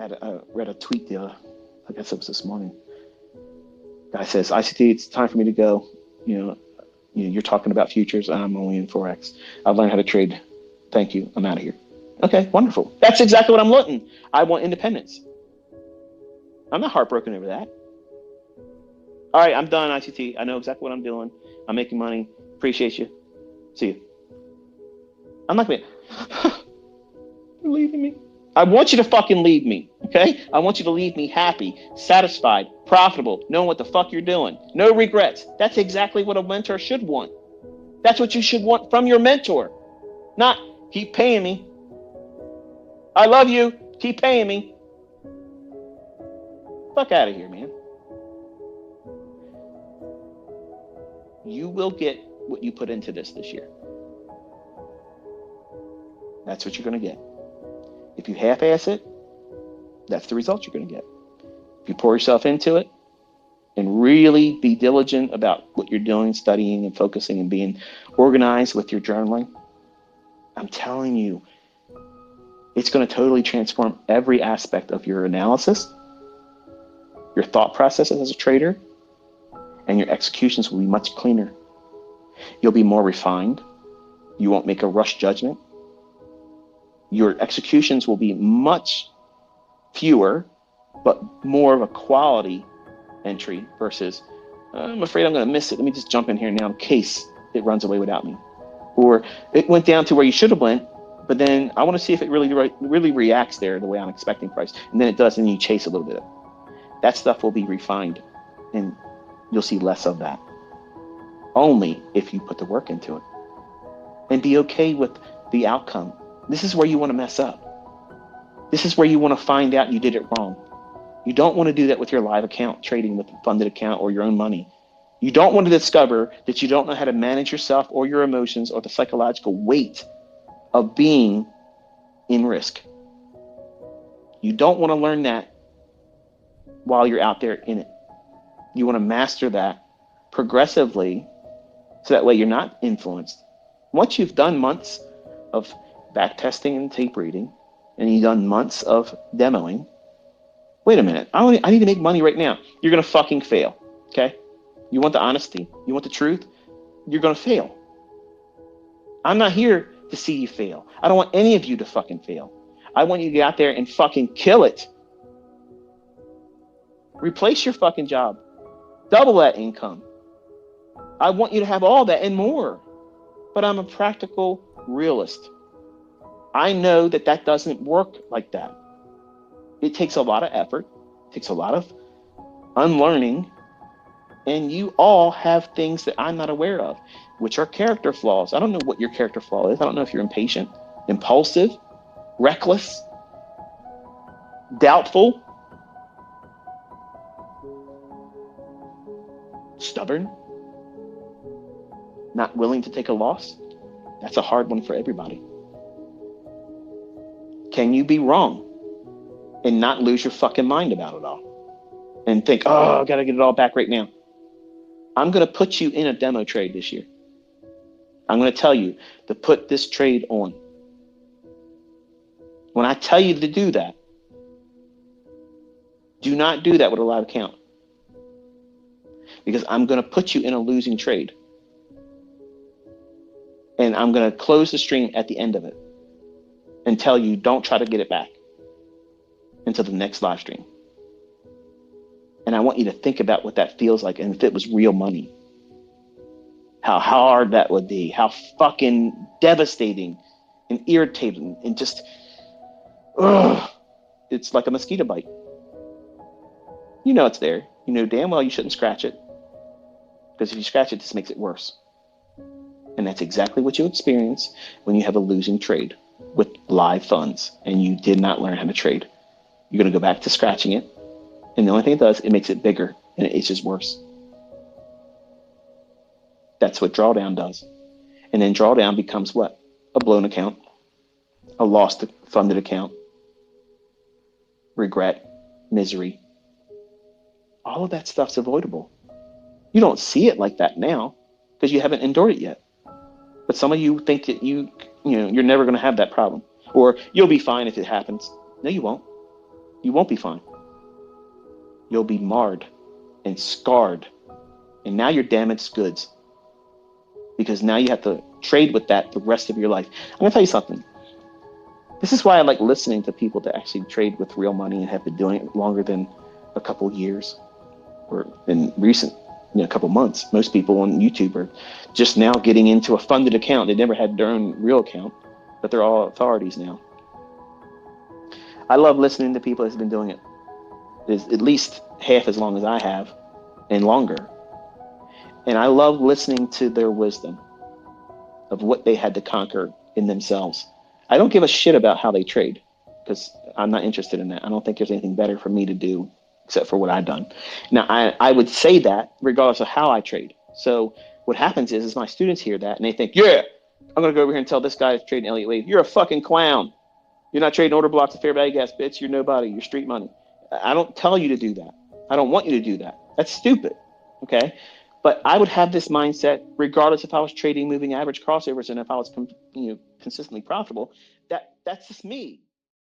I read a tweet I guess it was this morning. Guy says, ICT, it's time for me to go. You know, you're talking about futures. I'm only in Forex. I've learned how to trade. Thank you. I'm out of here. Okay, wonderful. That's exactly what I'm looking. I want independence. I'm not heartbroken over that. All right, I'm done, ICT. I know exactly what I'm doing. I'm making money. Appreciate you. See you. I'm not going to You're leaving me. I want you to fucking leave me, okay? I want you to leave me happy, satisfied, profitable, knowing what the fuck you're doing. No regrets. That's exactly what a mentor should want. That's what you should want from your mentor. Not, keep paying me. I love you. Keep paying me. Fuck out of here, man. You will get what you put into this year. That's what you're going to get. If you half-ass it, that's the result you're going to get. If you pour yourself into it and really be diligent about what you're doing, studying and focusing and being organized with your journaling, I'm telling you, it's going to totally transform every aspect of your analysis, your thought processes as a trader, and your executions will be much cleaner. You'll be more refined. You won't make a rush judgment. Your executions will be much fewer, but more of a quality entry versus, I'm afraid I'm going to miss it. Let me just jump in here now in case it runs away without me. Or it went down to where you should have went, but then I want to see if it really reacts there the way I'm expecting price. And then it does, and you chase a little bit. That stuff will be refined, and you'll see less of that. Only if you put the work into it. And be okay with the outcome. This is where you want to mess up. This is where you want to find out you did it wrong. You don't want to do that with your live account, trading with a funded account or your own money. You don't want to discover that you don't know how to manage yourself or your emotions or the psychological weight of being in risk. You don't want to learn that while you're out there in it. You want to master that progressively so that way you're not influenced. Once you've done months of back testing and tape reading, and you've done months of demoing, wait a minute, I need to make money right now. You're going to fucking fail, okay? You want the honesty? You want the truth? You're going to fail. I'm not here to see you fail. I don't want any of you to fucking fail. I want you to get out there and fucking kill it. Replace your fucking job. Double that income. I want you to have all that and more. But I'm a practical realist. I know that that doesn't work like that. It takes a lot of effort. It takes a lot of unlearning. And you all have things that I'm not aware of, which are character flaws. I don't know what your character flaw is. I don't know if you're impatient, impulsive, reckless, doubtful, stubborn, not willing to take a loss. That's a hard one for everybody. Can you be wrong and not lose your fucking mind about it all and think, oh, I got to get it all back right now? I'm going to put you in a demo trade this year. I'm going to tell you to put this trade on. When I tell you to do that, do not do that with a live account, because I'm going to put you in a losing trade. And I'm going to close the stream at the end of it and tell you don't try to get it back until the next live stream. And I want you to think about what that feels like, and if it was real money, how hard that would be, how fucking devastating and irritating and just, it's like a mosquito bite. You know it's there. You know damn well you shouldn't scratch it, because if you scratch it, this makes it worse. And that's exactly what you experience when you have a losing trade with live funds and you did not learn how to trade. You're going to go back to scratching it. And the only thing it does, it makes it bigger and it's just worse. That's what drawdown does. And then drawdown becomes what? A blown account, a lost funded account, regret, misery. All of that stuff's avoidable. You don't see it like that now because you haven't endured it yet. But some of you think that you're never going to have that problem, or you'll be fine if it happens. No, you won't. You won't be fine. You'll be marred and scarred. And now you're damaged goods because now you have to trade with that the rest of your life. I'm going to tell you something. This is why I like listening to people that actually trade with real money and have been doing it longer than a couple years or in recent, couple months. Most people on YouTube are just now getting into a funded account. They never had their own real account, but they're all authorities now. I love listening to people that's been doing it at least half as long as I have and longer. And I love listening to their wisdom of what they had to conquer in themselves. I don't give a shit about how they trade because I'm not interested in that. I don't think there's anything better for me to do except for what I've done. Now, I would say that regardless of how I trade. So what happens is my students hear that and they think, yeah, I'm going to go over here and tell this guy that's trading Elliott Wave, you're a fucking clown. You're not trading order blocks of fair value gas, bitch. You're nobody. You're street money. I don't tell you to do that. I don't want you to do that. That's stupid. Okay. But I would have this mindset regardless if I was trading moving average crossovers and if I was consistently profitable. That's just me.